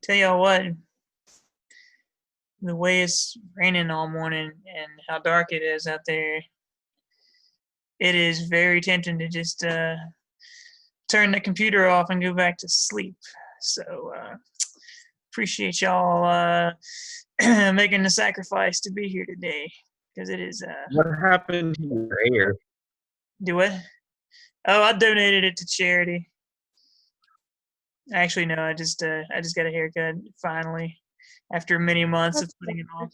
Tell y'all what, the way it's raining all morning and how dark it is out there, it is very tempting to just turn the computer off and go back to sleep. So appreciate y'all making the sacrifice to be here today because it is. What happened to your hair? Do it. Oh, I donated it to charity. Actually, no, I just got a haircut finally after many months of putting it off.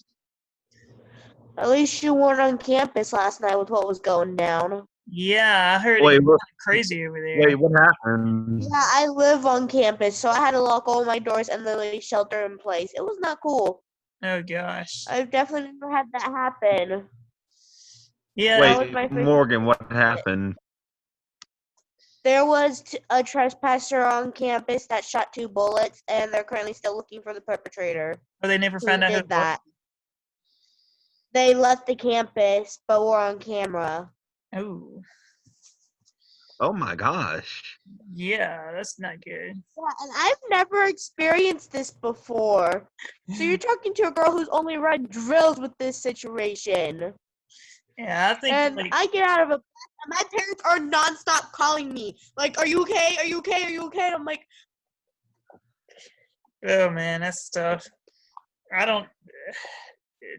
At least you weren't on campus last night with what was going down. Yeah, I heard it Wait, was what? crazy over there. Wait, what happened? Yeah, I live on campus, so I had to lock all my doors and literally shelter in place. It was not cool. Oh gosh. I've definitely never had that happen. Yeah. That was Wait, my first Morgan, what happened? There was a trespasser on campus that shot 2 bullets, and they're currently still looking for the perpetrator Oh, they never who found out who did it was? that. They left the campus, but were on camera. Oh, Oh my gosh. yeah, that's not good. Yeah, and I've never experienced this before. So you're talking to a girl who's only read drills with this situation. Yeah, I think And like I get out of a class, and my parents are nonstop calling me. Like, are you okay? Are you okay? Are you okay? And I'm like, oh man, that's tough. I don't.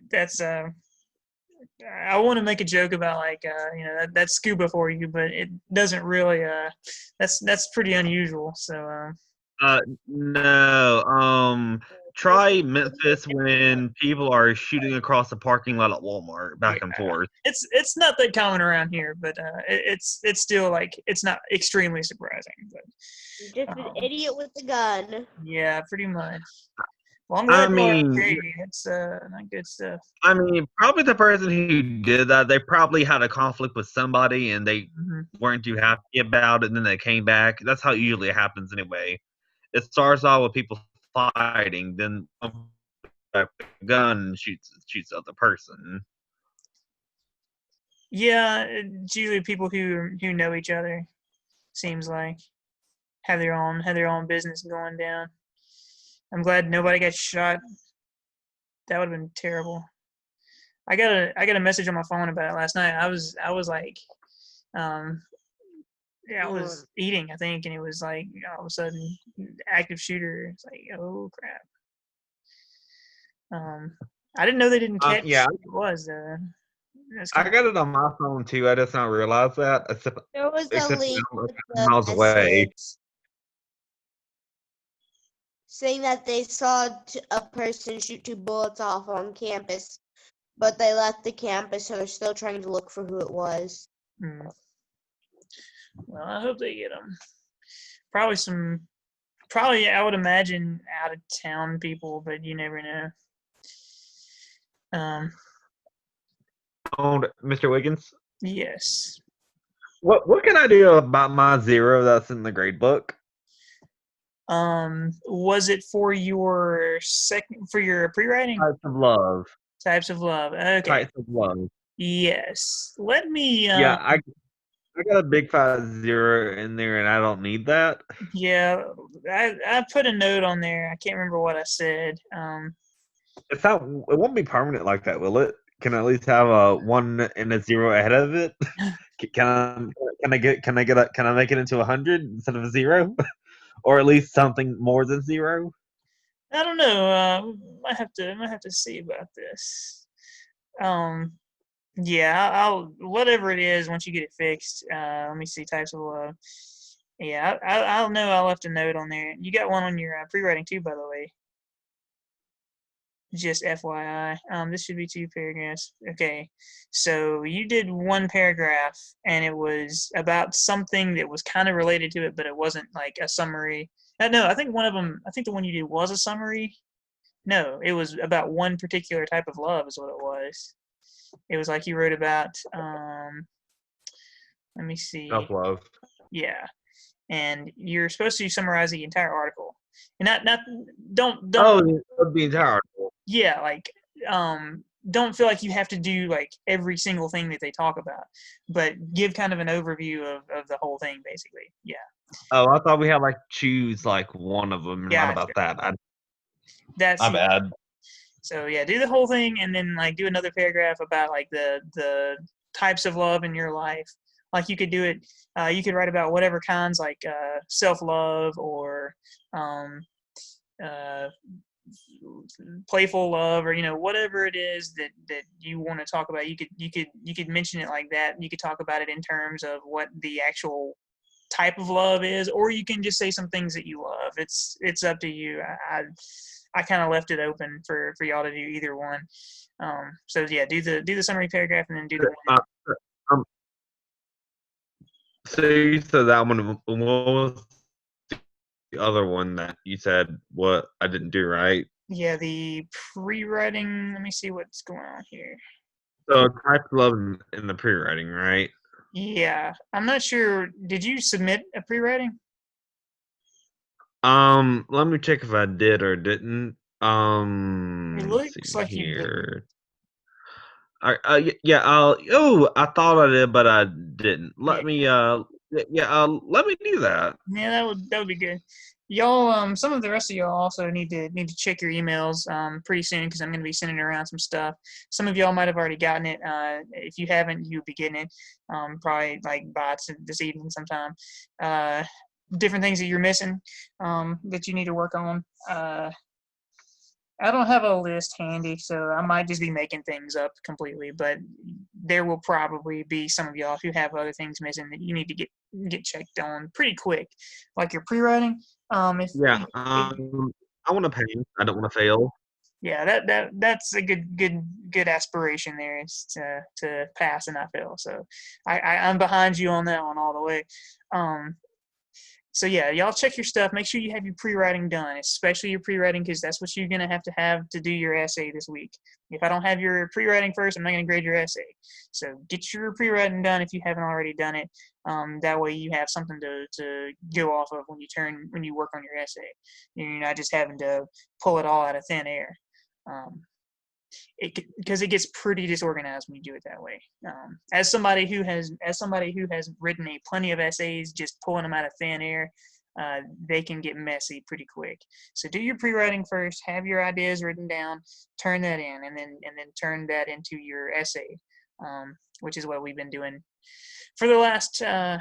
That's I want to make a joke about like that's scuba for you, but it doesn't really. That's pretty unusual. So No. Try Memphis when people are shooting across the parking lot at Walmart back and yeah, forth. it's not that common around here, but it's still like it's not extremely surprising. But you're just an idiot with a gun. yeah, pretty much. Well, I'm I glad you're mean, okay. It's not good stuff. probably the person who did that, they probably had a conflict with somebody and they Hmm. weren't too happy about it, and then they came back. That's how it usually happens anyway. It starts off with people fighting, then one a gun and shoots the other person. Yeah, it's usually people who know each other. Seems like have their own business going down. I'm glad nobody got shot. That would have been terrible. I got a message on my phone about it last night. I was like, um, yeah, I was eating, I think, and it was like all of a sudden active shooter. It's like, oh crap. Um, I didn't know they didn't Yeah, catch who it was. That's kind I of got it on my phone too. I just not realize that. There was a Except leak I'm with the miles away. message saying that they saw a person shoot 2 bullets off on campus, but they left the campus, so they're still trying to look for who it was. well. I hope they get them. Probably some. Probably I would imagine out of town people, but you never know. Um, Mr. Wiggins, yes. what can I do about my 0 that's in the grade book? Was it for your pre-writing? Types of love. Types of love. Okay. Types of love. Yes. Let me. Yeah, I got a big fat 0 in there, and I don't need that. Yeah. I put a note on there. I can't remember what I said. It's not. It won't be permanent like that, will it? Can I at least have a 1 and a 0 ahead of it? Can I make it into 100 instead of a 0, or at least something more than 0? I don't know. Might have to see about this. Um. Yeah. I'll whatever it is once you get it fixed. Let me see types of love. Yeah. I'll know. I left a note on there. You got one on your pre-writing too, by the way. Just FYI. This should be 2 paragraphs. Okay. So you did 1 paragraph and it was about something that was kind of related to it, but it wasn't like a summary. No, I think one of them, I think the one you did was a summary. No, it was about one particular type of love, is what it was. It was like you wrote about, let me see. Self love. Yeah. And you're supposed to summarize the entire article. And not don't Oh, the entire article. yeah, like don't feel like you have to do like every single thing that they talk about, but give kind of an overview of the whole thing, basically. Yeah. Oh, I thought we had like choose like one of them, and not Gotcha. about that. That's My bad. So yeah, do the whole thing and then like do another paragraph about like the types of love in your life. Like you could do it. You could write about whatever kinds, like self-love or um, uh, playful love, or whatever it is that you want to talk about. You could mention it like that. You could talk about it in terms of what the actual type of love is, or you can just say some things that you love. It's up to you. I kind of left it open for y'all to do either one. So yeah, do the summary paragraph and then do the one. Um, so you said that one. What was the other one that you said what I didn't do right? Yeah, the pre-writing. Let me see what's going on here. So type love in the pre-writing, right? Yeah, I'm not sure. Did you submit a pre-writing? Let me check if I did or didn't. It Let's looks see like you did. here. Yeah. I thought I did, but I didn't. Let me. Let me do that. Yeah, that would be good. Y'all, some of the rest of y'all also need to check your emails pretty soon because I'm going to be sending around some stuff. Some of y'all might have already gotten it. If you haven't, you'll be getting it probably like by this evening sometime. Different things that you're missing that you need to work on. I don't have a list handy, so I might just be making things up completely. But there will probably be some of y'all who have other things missing that you need to get checked on pretty quick, like your pre-writing. Yeah. I want to pay. I don't want to fail. Yeah, that's a good aspiration there, is to pass and not fail. So I'm behind you on that one all the way. So yeah, y'all check your stuff. Make sure you have your pre-writing done, especially your pre-writing, because that's what you're gonna have to do your essay this week. If I don't have your pre-writing first, I'm not gonna grade your essay. So get your pre-writing done if you haven't already done it. That way you have something to go off of when you work on your essay. You're not just having to pull it all out of thin air. Because it gets pretty disorganized when you do it that way. As somebody who has written plenty of essays, just pulling them out of thin air, they can get messy pretty quick. So do your pre-writing first, have your ideas written down, turn that in, and then turn that into your essay, which is what we've been doing for the last. I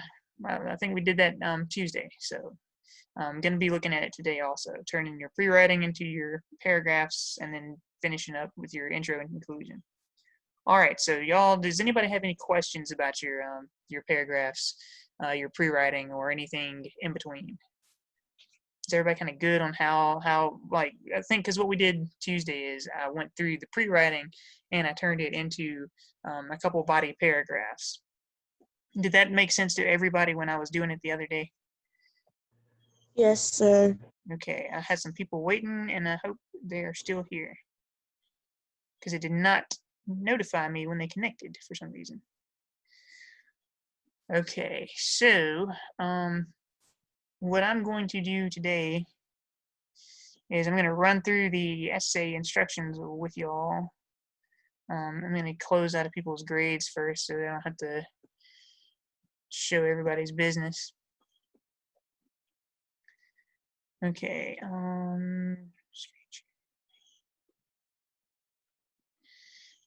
think we did that Tuesday. So I'm going to be looking at it today also, turning your pre-writing into your paragraphs and then finishing up with your intro and conclusion. All right, so y'all, does anybody have any questions about your paragraphs, your pre-writing, or anything in between? Is everybody kind of good on how like, I think because what we did Tuesday is I went through the pre-writing and I turned it into a couple body paragraphs. Did that make sense to everybody when I was doing it the other day? Yes, sir. Okay, I had some people waiting, and I hope they are still here because it did not notify me when they connected for some reason. Okay, so what I'm going to do today is I'm going to run through the essay instructions with y'all. I'm going to close out of people's grades first so they don't have to show everybody's business. Okay,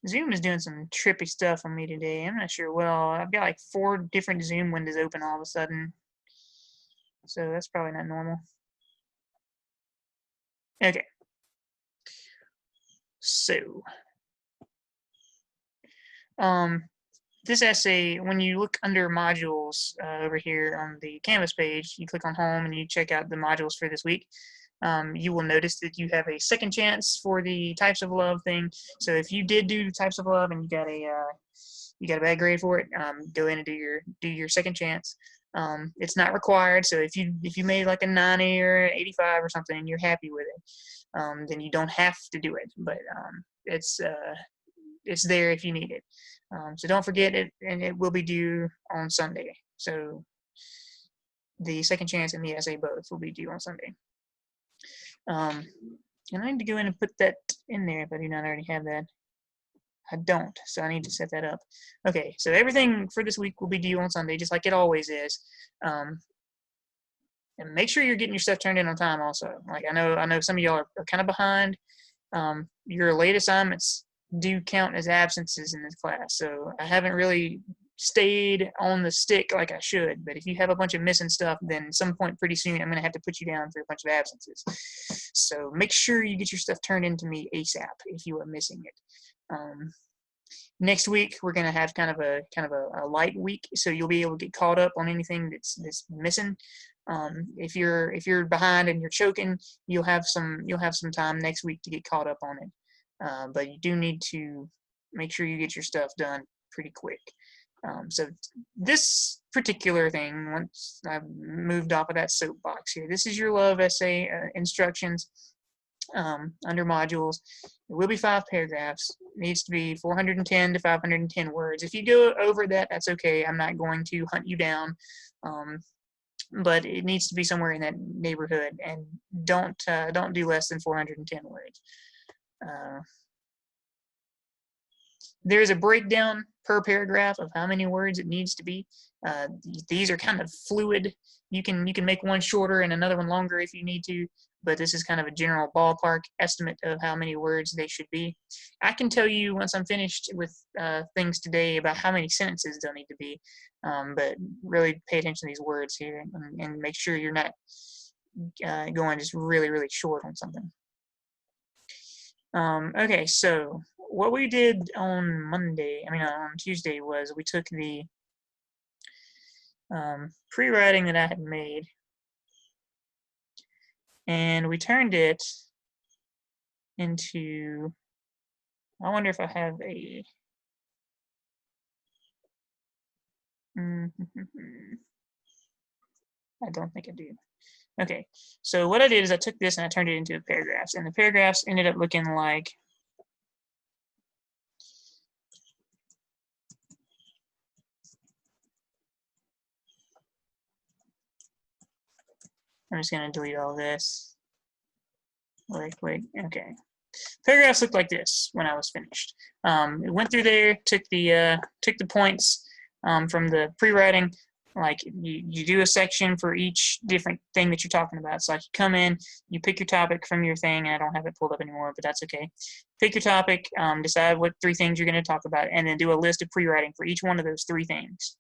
Zoom is doing some trippy stuff on me today. I'm not sure what all. I've got like 4 different Zoom windows open all of a sudden. So that's probably not normal. Okay. So, this essay, when you look under modules over here on the Canvas page, you click on home and you check out the modules for this week. You will notice that you have a second chance for the types of love thing. So if you did do the types of love and you got a bad grade for it, go in and do your second chance. It's not required, so if you made like a 90 or 85 or something and you're happy with it, then you don't have to do it. But it's there if you need it. So don't forget it, and it will be due on Sunday. So the second chance and the essay both will be due on Sunday. And I need to go in and put that in there if I do not already have that. I don't, so I need to set that up. Okay, so everything for this week will be due on Sunday, just like it always is. And And make sure you're getting your stuff turned in on time also. Like I know some of y'all are kind of behind. Your late assignments do count as absences in this class. So I haven't really stayed on the stick like I should. But if you have a bunch of missing stuff, then at some point pretty soon I'm going to have to put you down for a bunch of absences. So make sure you get your stuff turned into me ASAP if you are missing it. Next week we're going to have kind of a light week, so you'll be able to get caught up on anything that's missing. If you're behind and you're choking, you'll have some time next week to get caught up on it. But you do need to make sure you get your stuff done pretty quick. So this particular thing, once I've moved off of that soapbox here, this is your love essay instructions under modules. It will be 5 paragraphs. It needs to be 410 to 510 words. If you go over that, that's okay. I'm not going to hunt you down. But it needs to be somewhere in that neighborhood, and don't do less than 410 words. There's a breakdown per paragraph of how many words it needs to be. These are kind of fluid. You can make one shorter and another one longer if you need to, but this is kind of a general ballpark estimate of how many words they should be. I can tell you once I'm finished with things today about how many sentences they'll need to be, but really pay attention to these words here and make sure you're not going just really, really short on something. Okay, so what we did on Tuesday was we took the pre-writing that I had made and we turned it into, I wonder if I have a, I don't think I do. Okay, so what I did is I took this and I turned it into paragraphs, and the paragraphs ended up looking like I'm just going to delete all this really quick. Okay. Paragraphs look like this when I was finished. It went through there, took the points from the pre-writing. Like you do a section for each different thing that you're talking about. So like you come in, you pick your topic from your thing, and I don't have it pulled up anymore, but that's okay. Pick your topic, decide what 3 things you're going to talk about, and then do a list of pre-writing for each one of those 3 things.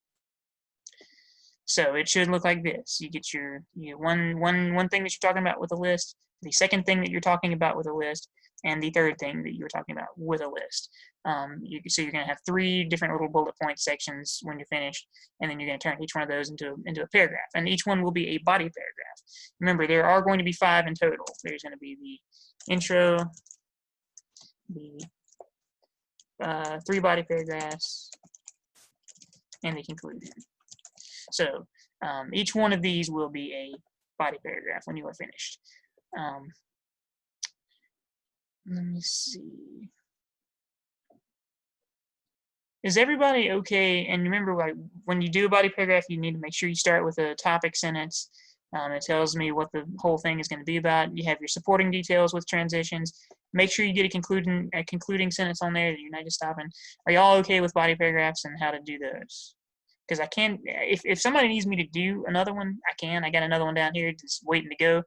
So it should look like this. You get your one thing that you're talking about with a list, the second thing that you're talking about with a list, and the third thing that you're talking about with a list. So you're going to have 3 different little bullet point sections when you're finished, and then you're going to turn each one of those into a paragraph. And each one will be a body paragraph. Remember, there are going to be 5 in total. There's going to be the intro, the 3 body paragraphs, and the conclusion. So each one of these will be a body paragraph when you are finished. Let me see. Is everybody okay? And remember, like when you do a body paragraph, you need to make sure you start with a topic sentence. It tells me what the whole thing is going to be about. You have your supporting details with transitions. Make sure you get a concluding sentence on there that you're not just stopping. Are y'all okay with body paragraphs and how to do those? Because I can, if somebody needs me to do another one, I can. I got another one down here just waiting to go.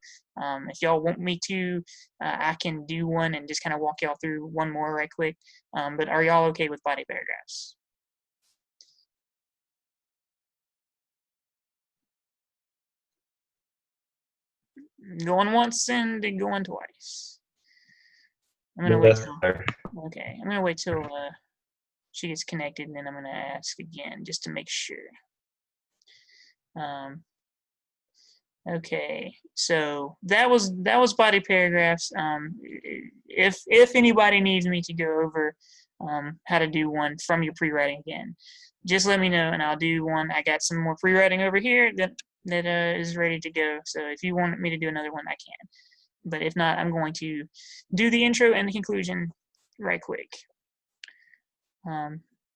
If y'all want me to, I can do one and just kind of walk y'all through one more right quick. But are y'all okay with body paragraphs? Going once and going twice. I'm gonna wait till. Okay, I'm gonna wait till she gets connected, and then I'm gonna ask again just to make sure. Okay, so that was body paragraphs. If anybody needs me to go over how to do one from your pre-writing again, just let me know and I'll do one. I got some more pre-writing over here that is ready to go. So if you want me to do another one, I can. But if not, I'm going to do the intro and the conclusion right quick.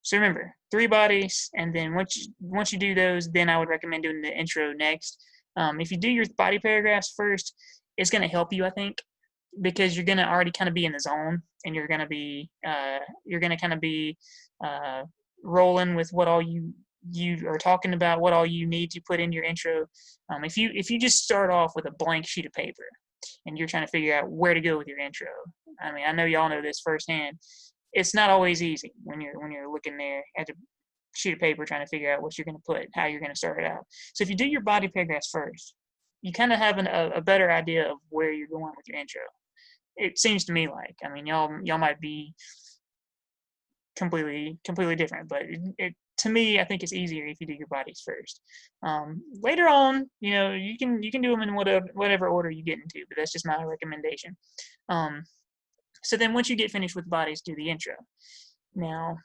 So remember, 3 bodies, and then once you do those, then I would recommend doing the intro next. If you do your body paragraphs first, it's going to help you, I think, because you're going to already kind of be in the zone, and you're going to kind of be rolling with what all you you are talking about what all you need to put in your intro, if you just start off with a blank sheet of paper and you're trying to figure out where to go with your intro, I mean, I know y'all know this firsthand. It's not always easy when you're looking there at the sheet of paper trying to figure out what you're going to put, how you're going to start it out. So if you do your body paragraphs first, you kind of have a better idea of where you're going with your intro. It seems to me like, I mean, y'all might be completely different, but to me, I think it's easier if you do your bodies first. Later on, you can do them in whatever order you get into, but that's just my recommendation. So then once you get finished with bodies, do the intro. Now,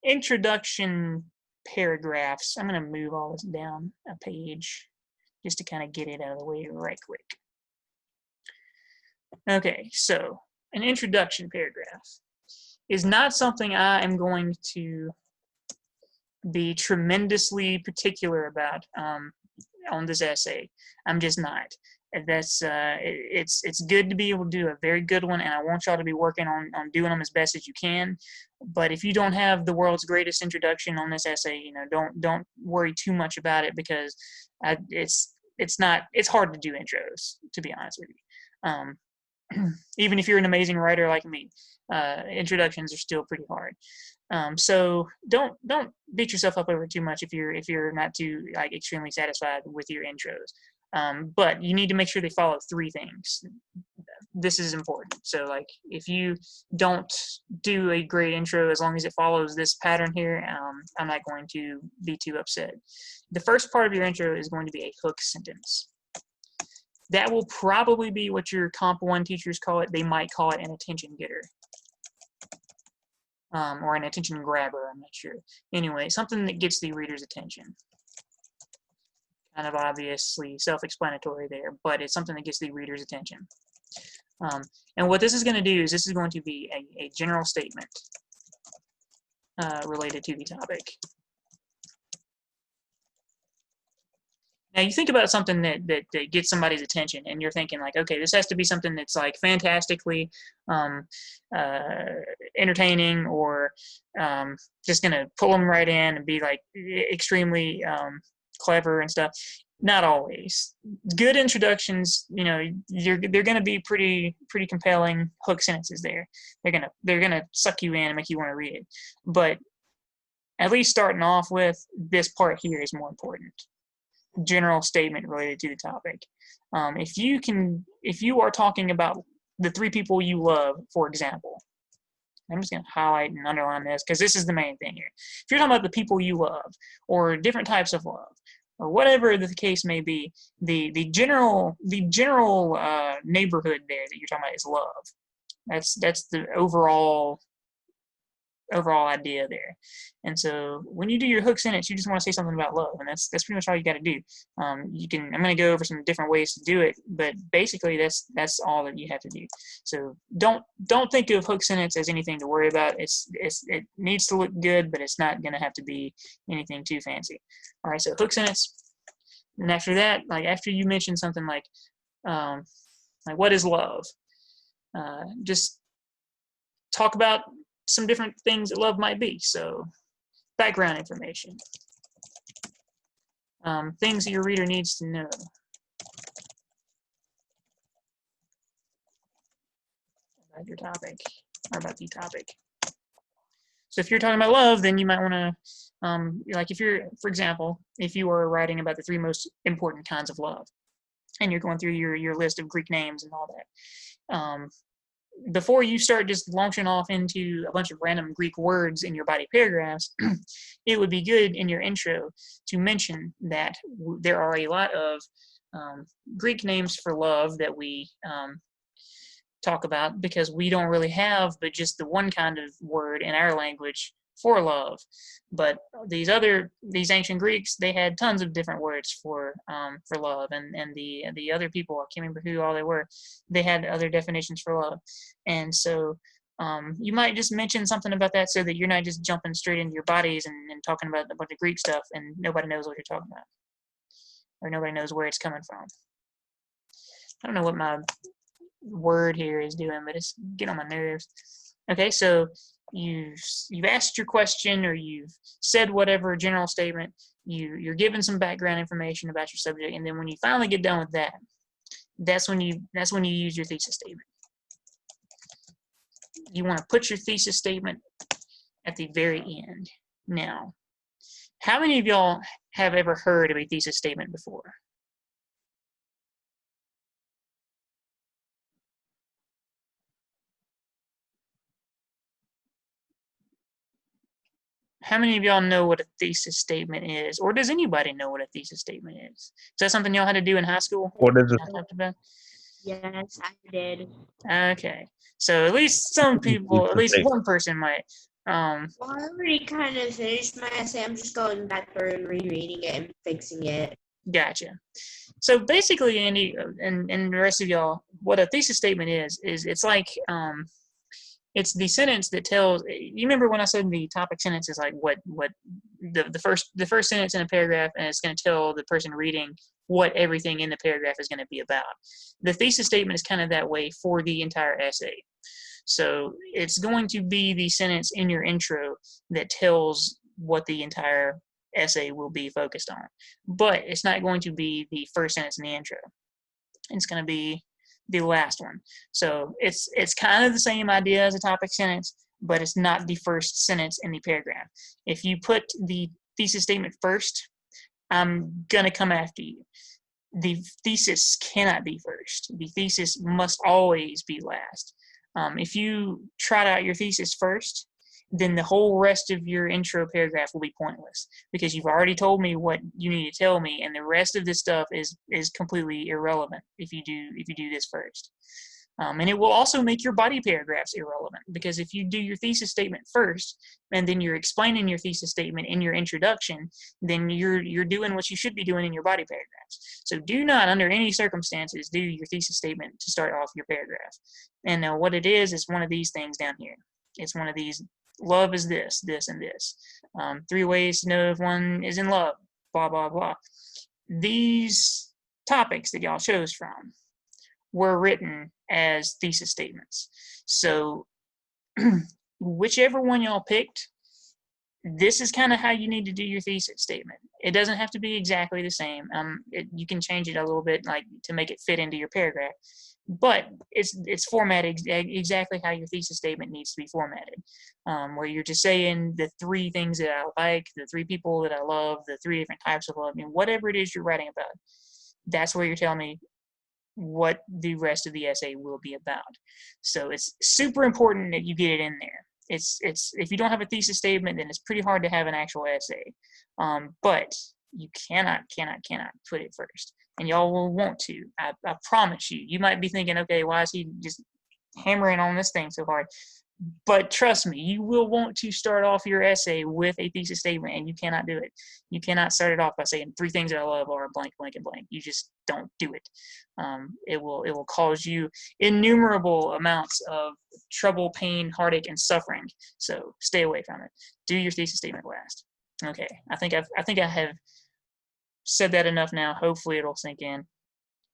introduction paragraphs, I'm going to move all this down a page just to kind of get it out of the way right quick. Okay, so an introduction paragraph is not something I am going to be tremendously particular about on this essay. I'm just not. That's it's good to be able to do a very good one, and I want y'all to be working on doing them as best as you can. But if you don't have the world's greatest introduction on this essay, don't worry too much about it, because it's hard to do intros, to be honest with you. Even if you're an amazing writer like me, introductions are still pretty hard. So don't beat yourself up over it too much if you're not too extremely satisfied with your intros. But you need to make sure they follow 3 things. This is important. So if you don't do a great intro, as long as it follows this pattern here, I'm not going to be too upset. The first part of your intro is going to be a hook sentence. That will probably be what your Comp 1 teachers call it. They might call it an attention getter. Or an attention grabber, I'm not sure. Anyway, something that gets the reader's attention. Kind of obviously self-explanatory there, but it's something that gets the reader's attention. And what this is going to do is this is going to be a general statement related to the topic. Now you think about something that gets somebody's attention, and you're thinking okay, this has to be something that's fantastically entertaining, or just gonna pull them right in and be extremely clever and stuff. Not always. Good introductions, they're gonna be pretty compelling hook sentences there. They're gonna suck you in and make you want to read it. But at least starting off with this part here is more important. General statement related to the topic. If you are talking about the 3 people you love, for example, I'm just going to highlight and underline this because this is the main thing here. If you're talking about the people you love, or different types of love, or whatever the case may be, the general neighborhood there that you're talking about is love. That's the overall idea there. And so when you do your hook sentence, you just want to say something about love, and that's pretty much all you got to do. I'm going to go over some different ways to do it, but basically that's all that you have to do. So don't think of hook sentence as anything to worry about. It needs to look good, but it's not going to have to be anything too fancy. All right, so hook sentence, and after that, after you mention something like what is love, just talk about some different things that love might be. So background information, things that your reader needs to know about your topic, or about the topic. So if you're talking about love, then you might want to, if you're, for example, if you are writing about the 3 most important kinds of love, and you're going through your list of Greek names and all that, before you start just launching off into a bunch of random Greek words in your body paragraphs, it would be good in your intro to mention that there are a lot of Greek names for love that we talk about, because we don't really have but just the one kind of word in our language for love. But these ancient Greeks, they had tons of different words for love, and the other people, I can't remember who all they were, they had other definitions for love. And so you might just mention something about that, so that you're not just jumping straight into your bodies and talking about a bunch of Greek stuff and nobody knows what you're talking about, or nobody knows where it's coming from. I don't know what my word here is doing, but it's getting on my nerves. Okay, so you've asked your question or you've said whatever general statement. You're given some background information about your subject, and then when you finally get done with that, that's when you use your thesis statement. You want to put your thesis statement at the very end. Now, how many of y'all have ever heard of a thesis statement before? How many of y'all know what a thesis statement is? Or does anybody know what a thesis statement is? Is that something y'all had to do in high school? What is it? Y'all talked about? Yes, I did. Okay. So at least some people, at least one person might. Well, I already kind of finished my essay. I'm just going back through and rereading it and fixing it. Gotcha. So basically, Andy, and the rest of y'all, what a thesis statement is it's like it's the sentence that tells. You remember when I said the topic sentence is like what the first sentence in a paragraph, and it's going to tell the person reading what everything in the paragraph is going to be about. The thesis statement is kind of that way for the entire essay. So it's going to be the sentence in your intro that tells what the entire essay will be focused on. But it's not going to be the first sentence in the intro. It's going to be the last one. So it's kind of the same idea as a topic sentence, but it's not the first sentence in the paragraph. If you put the thesis statement first, I'm going to come after you. The thesis cannot be first. The thesis must always be last. If you trot out your thesis first, then the whole rest of your intro paragraph will be pointless because you've already told me what you need to tell me, and the rest of this stuff is completely irrelevant if you do this first. And it will also make your body paragraphs irrelevant because if you do your thesis statement first and then you're explaining your thesis statement in your introduction, then you're doing what you should be doing in your body paragraphs. So do not, under any circumstances, do your thesis statement to start off your paragraph. And what it is one of these things down here. It's one of these. Love is this, this, and this. 3 ways to know if one is in love. Blah blah blah. These topics that y'all chose from were written as thesis statements. So whichever one y'all picked, this is kind of how you need to do your thesis statement. It doesn't have to be exactly the same. You can change it a little bit, like to make it fit into your paragraph, but it's formatted exactly how your thesis statement needs to be formatted, where you're just saying the 3 things that I like, the 3 people that I love, the 3 different types of love, whatever it is you're writing about. That's where you're telling me what the rest of the essay will be about. So it's super important that you get it in there. It's if you don't have a thesis statement, then it's pretty hard to have an actual essay. But you cannot put it first, and y'all will want to. I promise you. You might be thinking, okay, why is he just hammering on this thing so hard? But trust me, you will want to start off your essay with a thesis statement, and you cannot do it. You cannot start it off by saying 3 things that I love are blank, blank, and blank. You just don't do it. It will cause you innumerable amounts of trouble, pain, heartache, and suffering. So stay away from it. Do your thesis statement last. Okay, I think I have said that enough now. Hopefully it'll sink in.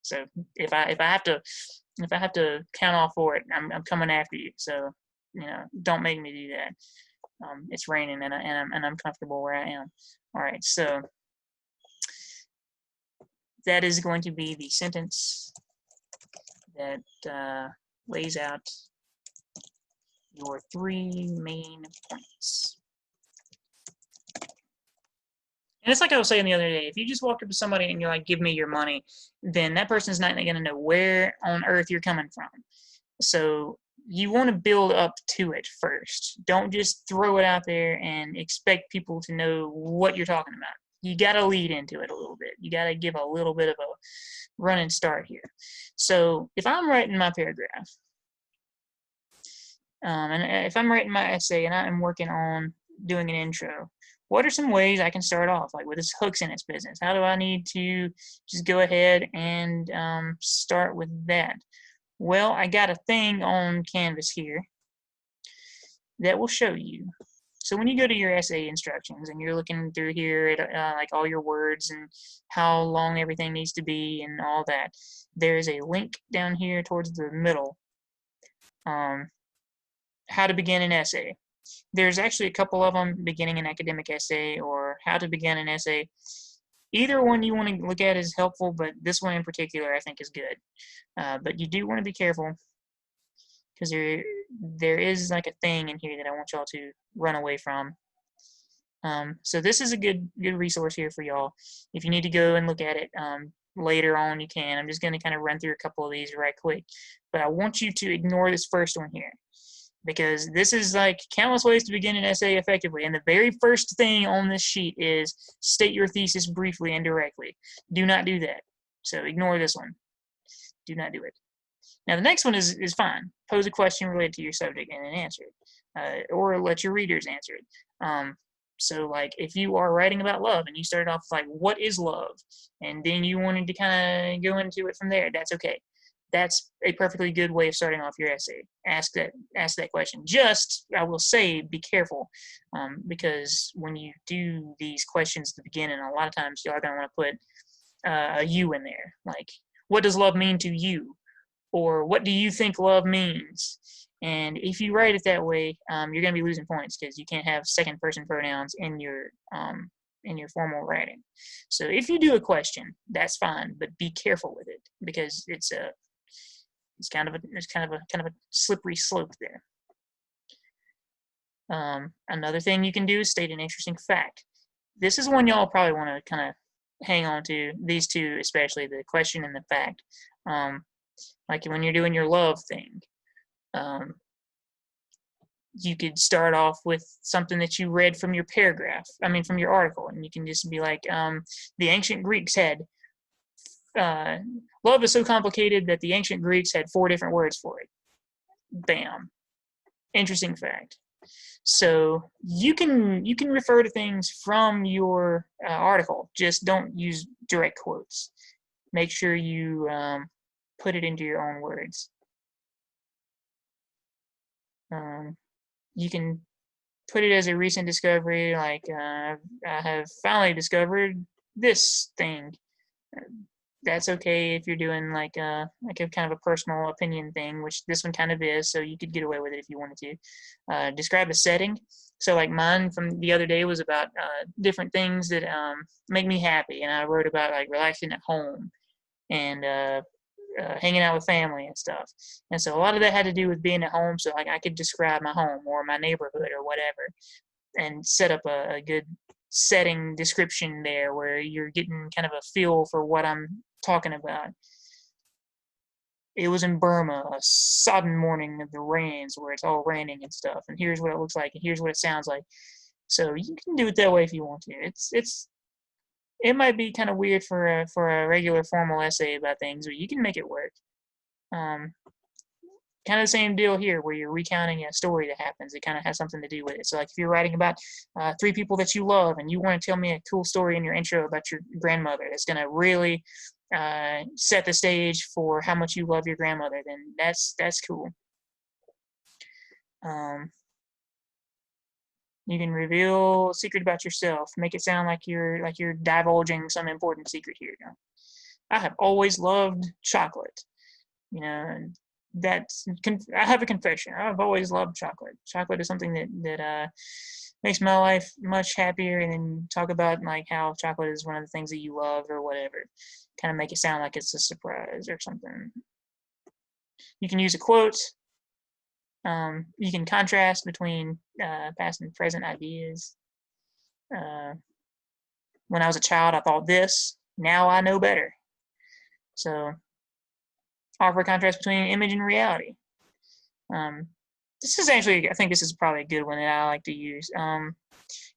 So if I have to count off for it, I'm coming after you. So don't make me do that. It's raining and I'm comfortable where I am. All right, so that is going to be the sentence that lays out your 3 main points. And it's like I was saying the other day, if you just walk up to somebody and you're like, give me your money, then that person's not going to know where on earth you're coming from. So you want to build up to it first. Don't just throw it out there and expect people to know what you're talking about. You got to lead into it a little bit. You got to give a little bit of a running start here. So if I'm writing my paragraph, and if I'm writing my essay and I'm working on doing an intro, what are some ways I can start off, like with this hooks in its business? How do I need to just go ahead and start with that? Well, I got a thing on Canvas here that will show you. So when you go to your essay instructions and you're looking through here at like all your words and how long everything needs to be and all that, there's a link down here towards the middle how to begin an essay. There's actually a couple of them, beginning an academic essay or how to begin an essay. Either one you want to look at is helpful, but this one in particular I think is good. But you do want to be careful because there is like a thing in here that I want y'all to run away from. So this is a good resource here for y'all. If you need to go and look at it later on, you can. I'm just going to kind of run through a couple of these right quick. But I want you to ignore this first one here, because this is like countless ways to begin an essay effectively. And the very first thing on this sheet is state your thesis briefly and directly. Do not do that. So ignore this one. Do not do it. Now the next one is fine. Pose a question related to your subject and then answer it. Or let your readers answer it. So like if you are writing about love and you started off like, what is love? And then you wanted to kind of go into it from there, that's okay. That's a perfectly good way of starting off your essay. Ask that question. Just, I will say, be careful, because when you do these questions at the beginning, a lot of times you are going to want to put a you in there. Like, what does love mean to you? Or what do you think love means? And if you write it that way, you're going to be losing points because you can't have second-person pronouns in your formal writing. So if you do a question, that's fine, but be careful with it because it's kind of a slippery slope there. Another thing you can do is state an interesting fact. This is one y'all probably want to kind of hang on to. These two, especially the question and the fact. Like when you're doing your love thing, you could start off with something that you read from your paragraph. I mean, from your article, and you can just be like, the ancient Greeks had. Love is so complicated that the ancient Greeks had 4 different words for it. Bam. Interesting fact. So you can refer to things from your article. Just don't use direct quotes. Make sure you put it into your own words. You can put it as a recent discovery, like I have finally discovered this thing. That's okay if you're doing like a kind of a personal opinion thing, which this one kind of is, so you could get away with it if you wanted to. Describe a setting. So like mine from the other day was about different things that make me happy, and I wrote about like relaxing at home and hanging out with family and stuff. And so a lot of that had to do with being at home, so like I could describe my home or my neighborhood or whatever and set up a good setting description there where you're getting kind of a feel for what I'm talking about. It was in Burma, a sodden morning of the rains where it's all raining and stuff, and here's what it looks like and here's what it sounds like. So you can do it that way if you want to. It might be kind of weird for a regular formal essay about things, but you can make it work. Kind of the same deal here where you're recounting a story that happens. It kind of has something to do with it. So like if you're writing about 3 people that you love and you want to tell me a cool story in your intro about your grandmother that's going to really set the stage for how much you love your grandmother, then that's cool. You can reveal a secret about yourself. Make it sound like you're divulging some important secret here. You know? I have always loved chocolate. You know, and I have a confession. I've always loved chocolate. Chocolate is something that makes my life much happier. And then talk about like how chocolate is one of the things that you love or whatever. Kind of make it sound like it's a surprise or something. You can use a quote. You can contrast between past and present ideas. When I was a child, I thought this. Now I know better. So offer a contrast between image and reality. This is actually, I think this is probably a good one that I like to use.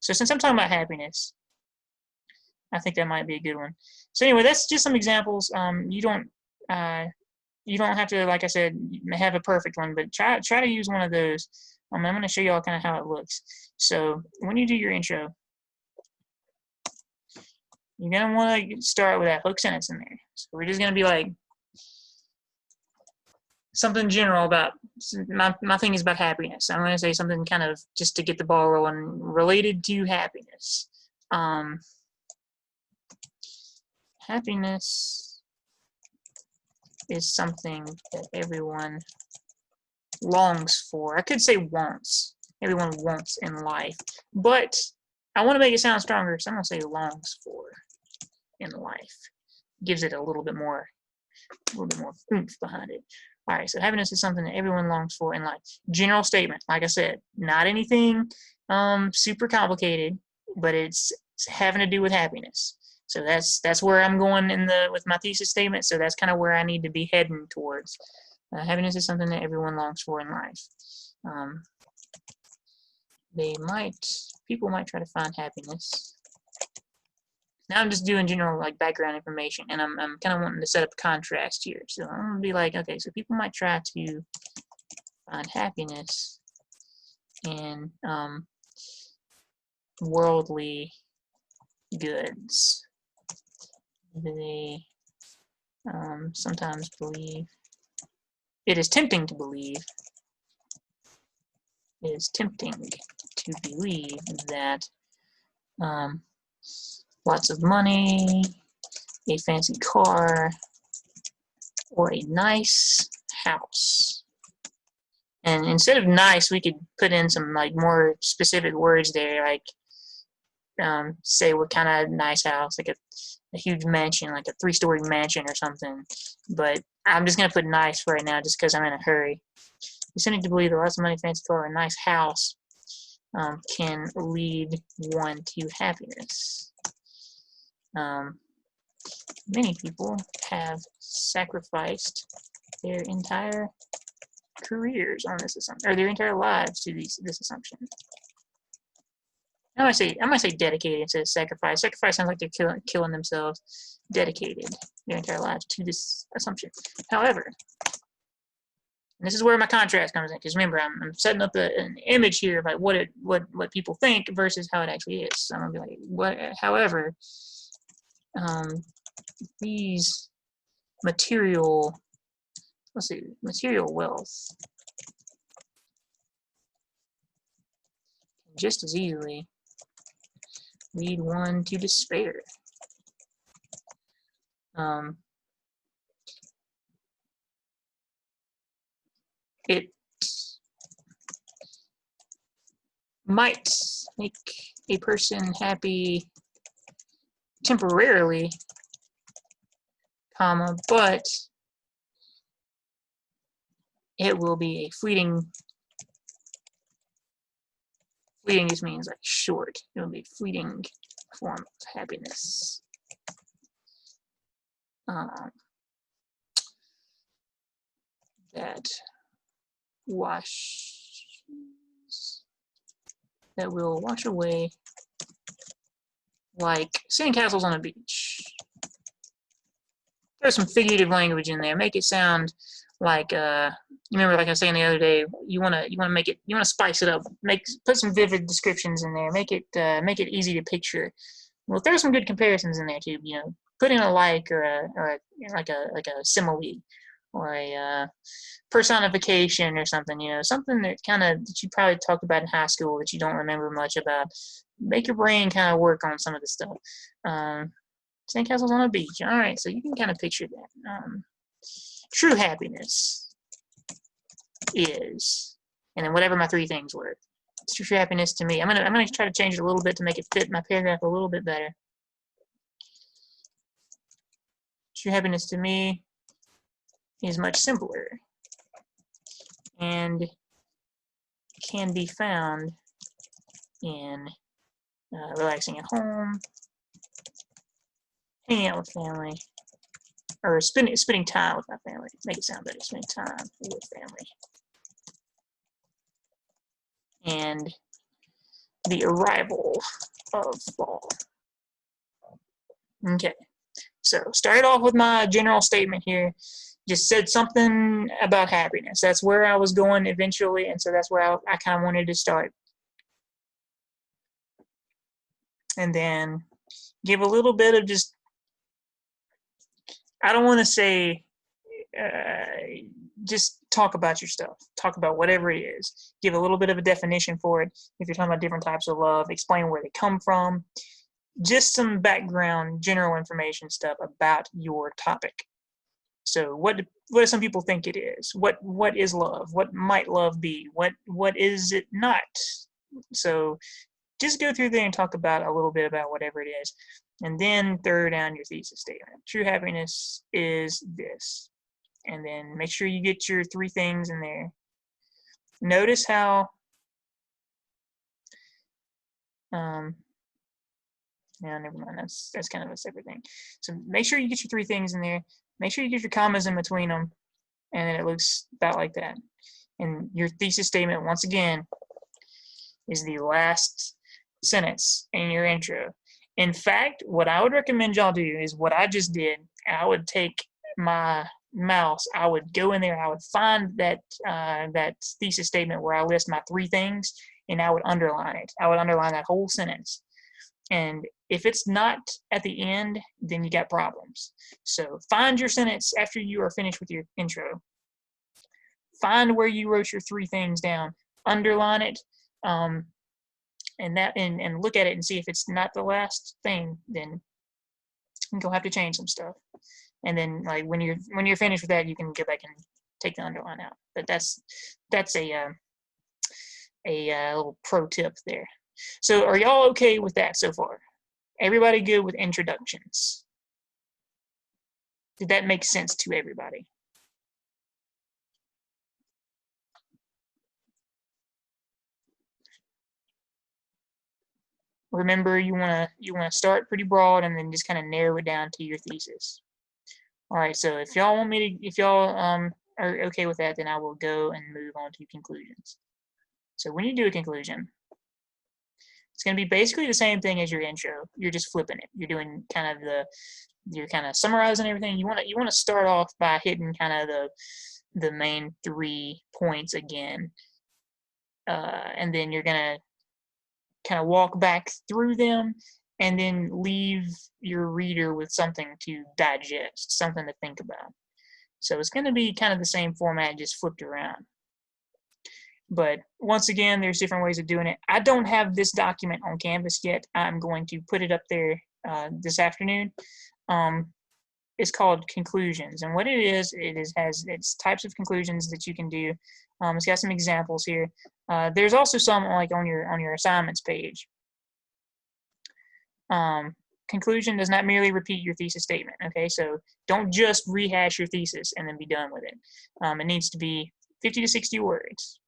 So since I'm talking about happiness, I think that might be a good one. So anyway, that's just some examples. You don't have to, like I said, have a perfect one, but try to use one of those. I'm going to show you all kind of how it looks. So when you do your intro, you're going to want to start with that hook sentence in there. So we're just going to be like, something general about, my thing is about happiness. I'm going to say something kind of just to get the ball rolling related to happiness. Happiness is something that everyone longs for. I could say wants. Everyone wants in life. But I want to make it sound stronger, so I'm going to say longs for in life. Gives it a little bit more oomph behind it. All right, so happiness is something that everyone longs for in life. General statement, like I said, not anything super complicated, but it's having to do with happiness. So that's where I'm going with my thesis statement. So that's kind of where I need to be heading towards. Happiness is something that everyone longs for in life. People might try to find happiness. Now I'm just doing general like background information, and I'm kind of wanting to set up a contrast here. So I'm gonna be like, okay, so people might try to find happiness in worldly goods. They sometimes believe. It is tempting to believe. It is tempting to believe that lots of money, a fancy car, or a nice house. And instead of nice, we could put in some like more specific words there, like say what kind of nice house, like a huge mansion, like a 3-story mansion or something. But I'm just gonna put nice for right now, just because I'm in a hurry. It's tempting to believe that lots of money, fancy car, or a nice house can lead one to happiness. Many people have sacrificed their entire careers on this assumption, or their entire lives to this assumption. I might say dedicated instead of sacrifice. Sacrifice sounds like they're killing themselves. Dedicated their entire lives to this assumption. However, and this is where my contrast comes in, because remember, I'm setting up an image here about what people think versus how it actually is. So I'm gonna be like, however, these material wealth can just as easily lead one to despair. It might make a person happy temporarily, but it will be a fleeting just means like short. It will be a fleeting form of happiness. That will wash away like sandcastles on a beach. There's some figurative language in there. Make it sound like you remember, like I was saying the other day, you wanna spice it up. Put some vivid descriptions in there. Make it easy to picture. Well, throw some good comparisons in there too. You know, put in a like or a simile or a personification or something. You know, something that you probably talked about in high school that you don't remember much about. Make your brain kind of work on some of the stuff. Sandcastles on a beach. All right, so you can kind of picture that. True happiness is, and then whatever my 3 things were. True happiness to me. I'm gonna try to change it a little bit to make it fit my paragraph a little bit better. True happiness to me is much simpler and can be found in relaxing at home, hanging out with family, or spending time with my family. Make it sound better. Spending time with family. And the arrival of fall. Okay, so started off with my general statement here. Just said something about happiness. That's where I was going eventually, and so that's where I kind of wanted to start. And then give a little bit of just, I don't want to say, just talk about your stuff. Talk about whatever it is. Give a little bit of a definition for it. If you're talking about different types of love, explain where they come from. Just some background, general information stuff about your topic. So what do some people think it is? What is love? What might love be? What is it not? So just go through there and talk about a little bit about whatever it is, and then throw down your thesis statement. True happiness is this, and then make sure you get your 3 things in there. Notice how yeah, never mind. That's kind of a separate thing. So make sure you get your 3 things in there. Make sure you get your commas in between them, and then it looks about like that. And your thesis statement, once again, is the last sentence in your intro. In fact, what I would recommend y'all do is what I just did. I would take my mouse, I would go in there, I would find that that thesis statement where I list my 3 things, and I would underline it. I would underline that whole sentence. And if it's not at the end, then you got problems. So find your sentence after you are finished with your intro. Find where you wrote your 3 things down, underline it, and look at it and see if it's not the last thing, then you'll have to change some stuff. And then like when you're finished with that, you can go back and take the underline out. But that's a little pro tip there. So are y'all okay with that so far? Everybody good with introductions? Did that make sense to everybody? Remember, you wanna start pretty broad and then just kind of narrow it down to your thesis. All right. So if y'all want me to, if y'all are okay with that, then I will go and move on to conclusions. So when you do a conclusion, it's going to be basically the same thing as your intro. You're just flipping it. You're doing kind of you're kind of summarizing everything. You want to start off by hitting kind of the main 3 points again, and then you're going to kind of walk back through them, and then leave your reader with something to digest, something to think about. So it's going to be kind of the same format, just flipped around. But once again, there's different ways of doing it. I don't have this document on Canvas yet. I'm going to put it up there this afternoon. It's called Conclusions, and what it is has its types of conclusions that you can do. It's got some examples here. There's also some like on your assignments page. Conclusion does not merely repeat your thesis statement. Okay, so don't just rehash your thesis and then be done with it. It needs to be 50 to 60 words.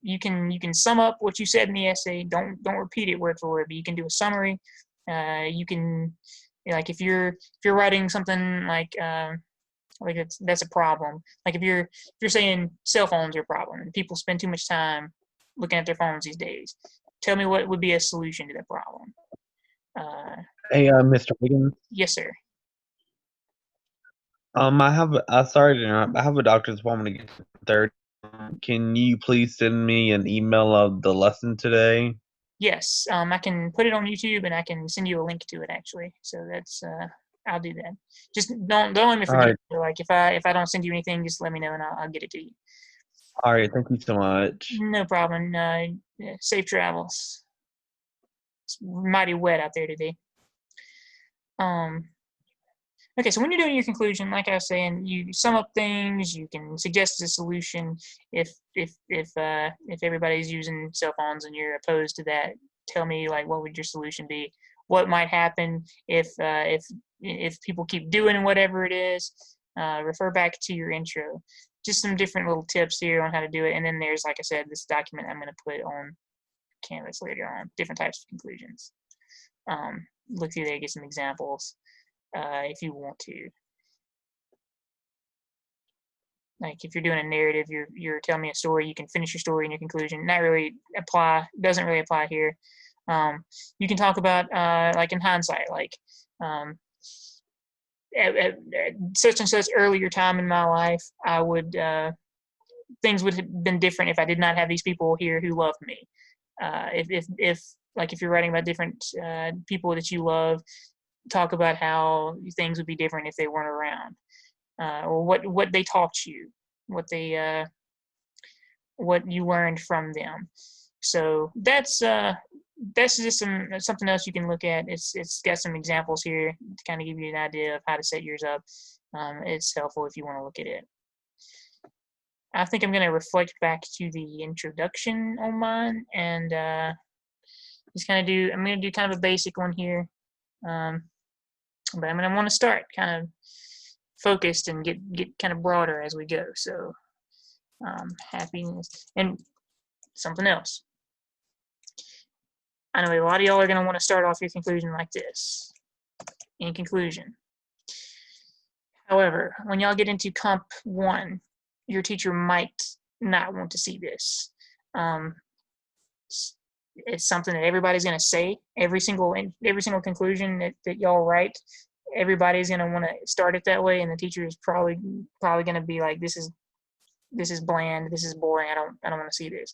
You can sum up what you said in the essay. Don't repeat it word for word, but you can do a summary. You can, like, if you're writing something like that's a problem. Like if you're saying cell phones are a problem and people spend too much time looking at their phones these days, tell me what would be a solution to that problem. Hey, Mr. Higgins. Yes, sir. I have. Sorry to interrupt. I have a doctor's appointment to get to 30. Can you please send me an email of the lesson today? Yes, I can put it on YouTube and I can send you a link to it actually. So that's I'll do that. Just don't let me forget. Right. Like if I don't send you anything, just let me know and I'll get it to you. All right. Thank you so much. No problem. Safe travels. It's mighty wet out there today. Okay, so when you're doing your conclusion, like I was saying, you sum up things. You can suggest a solution. If everybody's using cell phones and you're opposed to that, tell me like what would your solution be? What might happen if people keep doing whatever it is? Refer back to your intro. Just some different little tips here on how to do it. And then there's, like I said, this document I'm going to put on Canvas later on. Different types of conclusions. Look through there, get some examples. If you want to, like if you're doing a narrative, you're telling me a story, you can finish your story in your conclusion. Doesn't really apply here. You can talk about like in hindsight, like at such and such earlier time in my life, I would things would have been different if I did not have these people here who loved me. If you're writing about different people that you love, talk about how things would be different if they weren't around, or what they taught you, what you learned from them. So that's just something else you can look at. It's got some examples here to kind of give you an idea of how to set yours up. It's helpful if you want to look at it. I think I'm going to reflect back to the introduction on mine and just kind of do, I'm going to do kind of a basic one here. But I'm going to want to start kind of focused and get kind of broader as we go. So happiness and something else. I know a lot of y'all are going to want to start off your conclusion like this. In conclusion. However, when y'all get into Comp 1, your teacher might not want to see this. It's something that everybody's going to say. Every single conclusion that y'all write, everybody's going to want to start it that way, and the teacher is probably going to be like, this is bland, this is boring, I don't want to see this.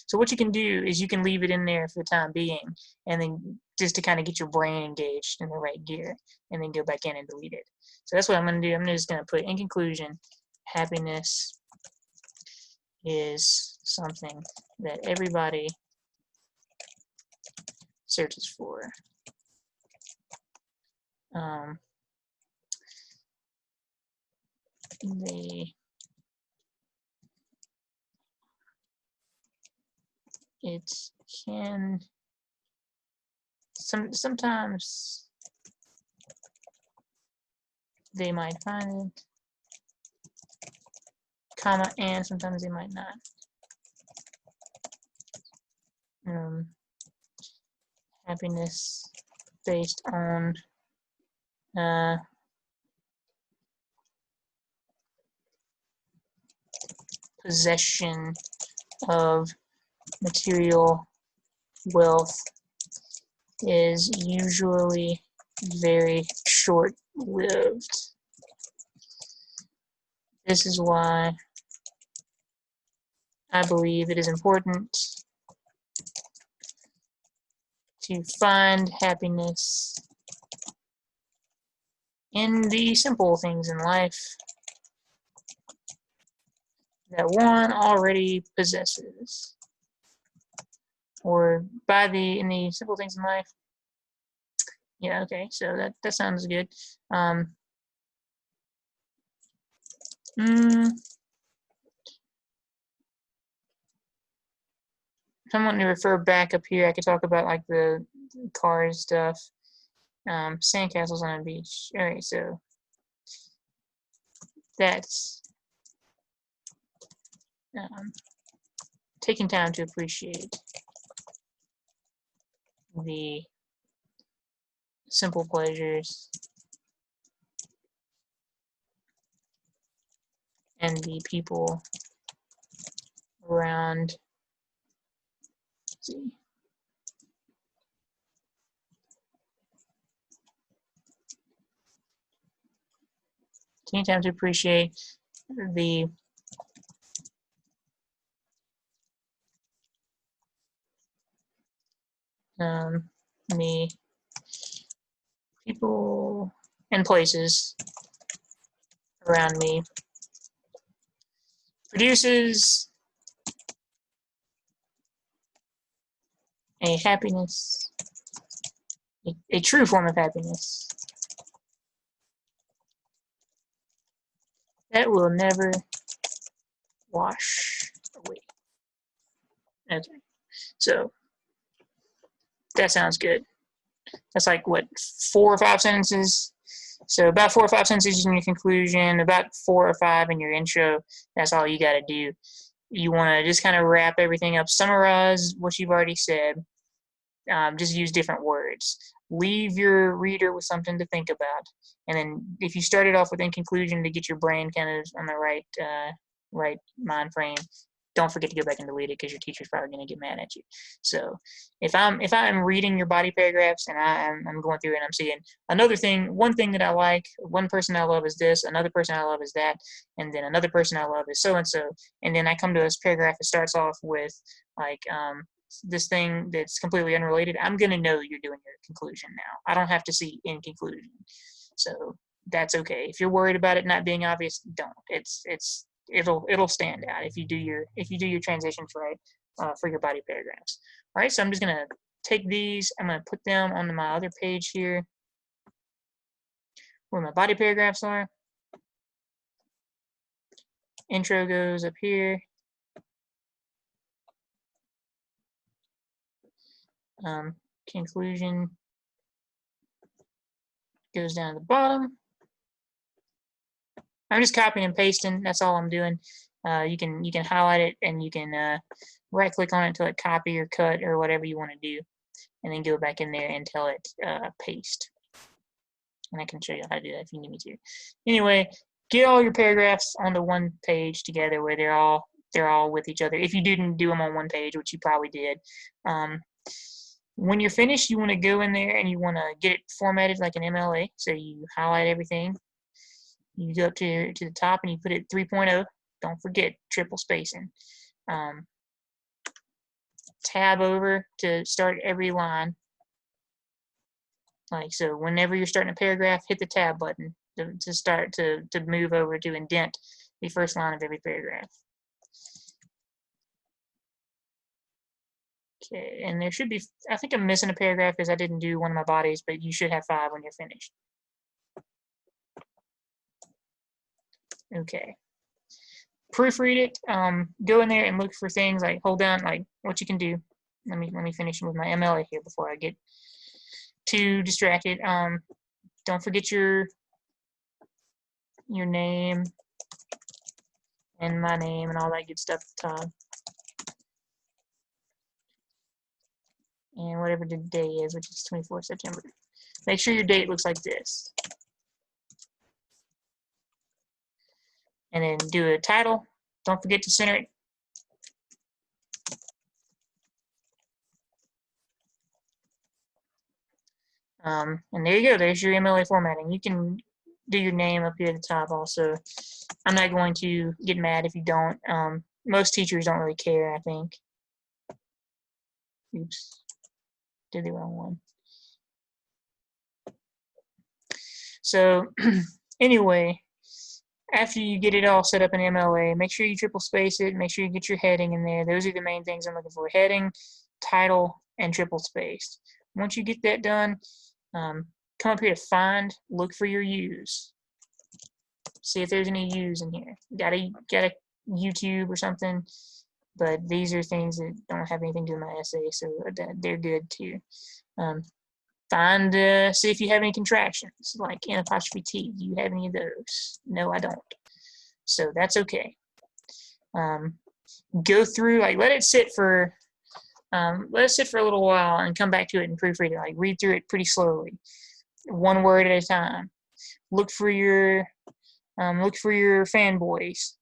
So what you can do is you can leave it in there for the time being, and then just to kind of get your brain engaged in the right gear, and then go back in and delete it. So that's what I'm going to do. I'm just going to put, in conclusion, happiness is something that everybody searches for. It can sometimes they might find it, comma, and sometimes they might not. Happiness based on possession of material wealth is usually very short-lived. This is why I believe it is important to find happiness in the simple things in life that one already possesses. Or in the simple things in life. Yeah, okay, so that sounds good. If I want to refer back up here, I could talk about like the cars stuff. Sandcastles on a beach. Alright, so that's taking time to appreciate the simple pleasures and the people around. Let's see. Taking time to appreciate the people and places around me produces a happiness, a true form of happiness that will never wash away. Okay. So that sounds good. That's like what, 4 or 5 sentences? So about 4 or 5 sentences in your conclusion, about 4 or 5 in your intro. That's all you got to do. You want to just kind of wrap everything up, summarize what you've already said. Just use different words. Leave your reader with something to think about. And then if you started off with in conclusion to get your brain kind of on the right mind frame, don't forget to go back and delete it because your teacher's probably going to get mad at you. So if I'm reading your body paragraphs and I'm going through it and I'm seeing one thing that I like, one person I love is this, another person I love is that, and then another person I love is so-and-so, and then I come to this paragraph that starts off with like this thing that's completely unrelated, I'm going to know you're doing your conclusion now. I don't have to see in conclusion. So that's okay. If you're worried about it not being obvious, don't. It'll stand out if you do your transitions right for your body paragraphs. All right, so I'm just gonna take these. I'm gonna put them on my other page here, where my body paragraphs are. Intro goes up here. Conclusion goes down to the bottom. I'm just copying and pasting. That's all I'm doing. You can highlight it and you can right click on it until it copy or cut or whatever you want to do, and then go back in there until it paste. And I can show you how to do that if you need me to. Anyway, get all your paragraphs onto one page together where they're all with each other. If you didn't do them on one page, which you probably did. When you're finished, you want to go in there and you want to get it formatted like an MLA. So you highlight everything. You go up to the top and you put it 3.0. Don't forget triple spacing. Tab over to start every line. Like so, whenever you're starting a paragraph, hit the tab button to start to move over to indent the first line of every paragraph. Okay, and there should be, I think I'm missing a paragraph because I didn't do one of my bodies, but you should have 5 when you're finished. Okay. Proofread it. Go in there and look for things like hold down, like what you can do. Let me finish with my MLA here before I get too distracted. Don't forget your name and my name and all that good stuff at the top. And whatever the day is, which is 24th September. Make sure your date looks like this. And then do a title. Don't forget to center it. And there you go. There's your MLA formatting. You can do your name up here at the top also. I'm not going to get mad if you don't. Most teachers don't really care, I think. Oops. Did the wrong one. So anyway, after you get it all set up in MLA, make sure you triple space it. Make sure you get your heading in there. Those are the main things I'm looking for: heading, title, and triple spaced. Once you get that done, come up here to find, look for your U's. See if there's any U's in here. Got a YouTube or something, but these are things that don't have anything to do with my essay, so they're good too. Find, see if you have any contractions, like N''T. Do you have any of those? No, I don't. So that's okay. Go through, like, let it sit for a little while and come back to it and proofread it. Like, read through it pretty slowly, one word at a time. Look for your fanboys.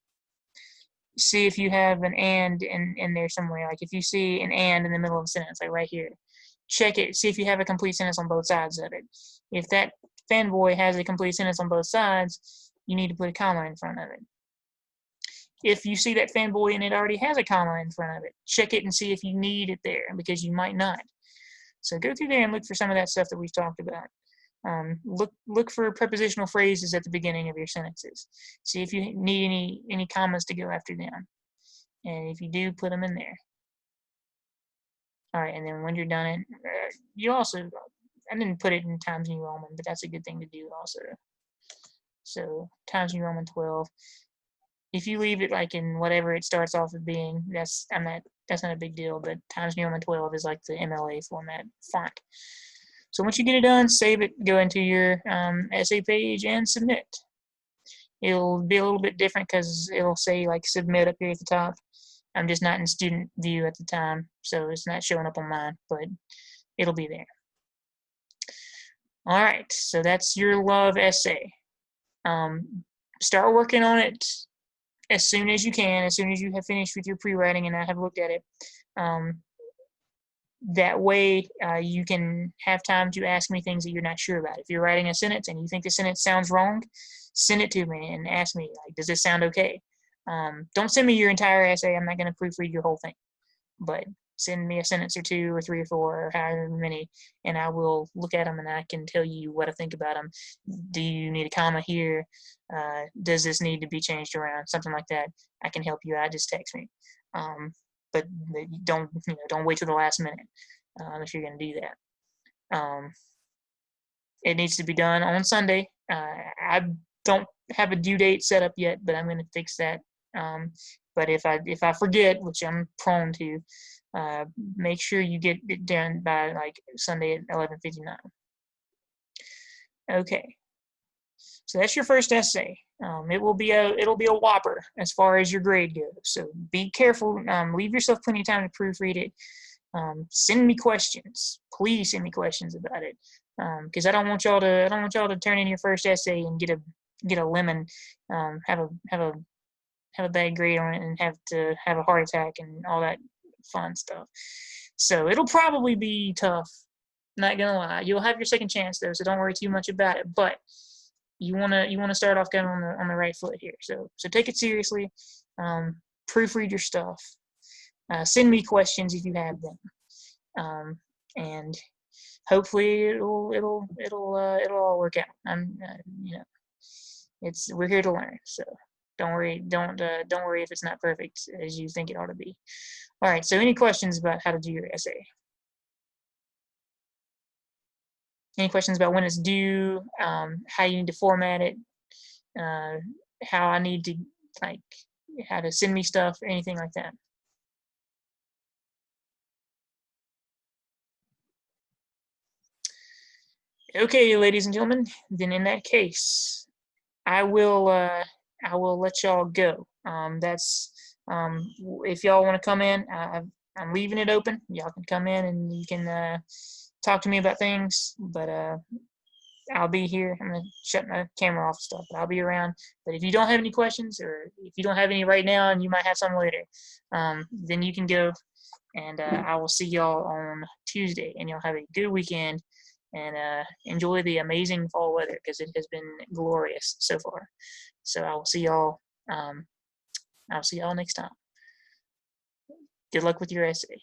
See if you have an and in there somewhere. Like if you see an and in the middle of a sentence, like right here, check it. See if you have a complete sentence on both sides of it. If that fanboy has a complete sentence on both sides, you need to put a comma in front of it. If you see that fanboy and it already has a comma in front of it, check it and see if you need it there, because you might not. So go through there and look for some of that stuff that we've talked about. Look for prepositional phrases at the beginning of your sentences. See if you need any commas to go after them. And if you do, put them in there. All right, and then when you're done, you also, I didn't put it in Times New Roman, but that's a good thing to do also. So Times New Roman 12. If you leave it like in whatever it starts off with being, that's not a big deal, but Times New Roman 12 is like the MLA format font. So once you get it done, save it, go into your essay page and submit. It'll be a little bit different because it'll say like submit up here at the top. I'm just not in student view at the time, so it's not showing up on mine, but it'll be there. All right, so that's your love essay. Start working on it as soon as you can, as soon as you have finished with your pre-writing and I have looked at it. That way you can have time to ask me things that you're not sure about. If you're writing a sentence and you think the sentence sounds wrong, send it to me and ask me, like, does this sound okay? Don't send me your entire essay. I'm not going to proofread your whole thing. But send me a sentence or 2 or 3 or 4 or however many, and I will look at them and I can tell you what I think about them. Do you need a comma here? Does this need to be changed around? Something like that. I can help you out. Just text me. But don't wait till the last minute if you're going to do that. It needs to be done on Sunday. I don't have a due date set up yet, but I'm going to fix that But if I forget, which I'm prone to, make sure you get it done by like Sunday at 11:59. Okay. So that's your first essay. It'll be a whopper as far as your grade goes. So be careful. Leave yourself plenty of time to proofread it. Send me questions. Please send me questions about it, because I don't want y'all to turn in your first essay and get a lemon, have a bad grade on it, and have to have a heart attack and all that fun stuff. So it'll probably be tough. Not gonna lie. You'll have your second chance though, so don't worry too much about it. But you wanna start off kind of on the right foot here. So take it seriously. Proofread your stuff. Send me questions if you have them, and hopefully it'll all work out. We're here to learn. So don't worry if it's not perfect as you think it ought to be. All right. So any questions about how to do your essay? Any questions about when it's due, how you need to format it, how I need to, like, how to send me stuff, anything like that? Okay, ladies and gentlemen, then in that case, I will let y'all go. If y'all want to come in, I'm leaving it open. Y'all can come in and you can talk to me about things, but I'll be here. I'm gonna shut my camera off and stuff, but I'll be around. But if you don't have any questions, or if you don't have any right now and you might have some later, then you can go, and I will see y'all on Tuesday, and y'all have a good weekend, and enjoy the amazing fall weather, because it has been glorious so far. So I will see y'all. I'll see y'all next time. Good luck with your essay.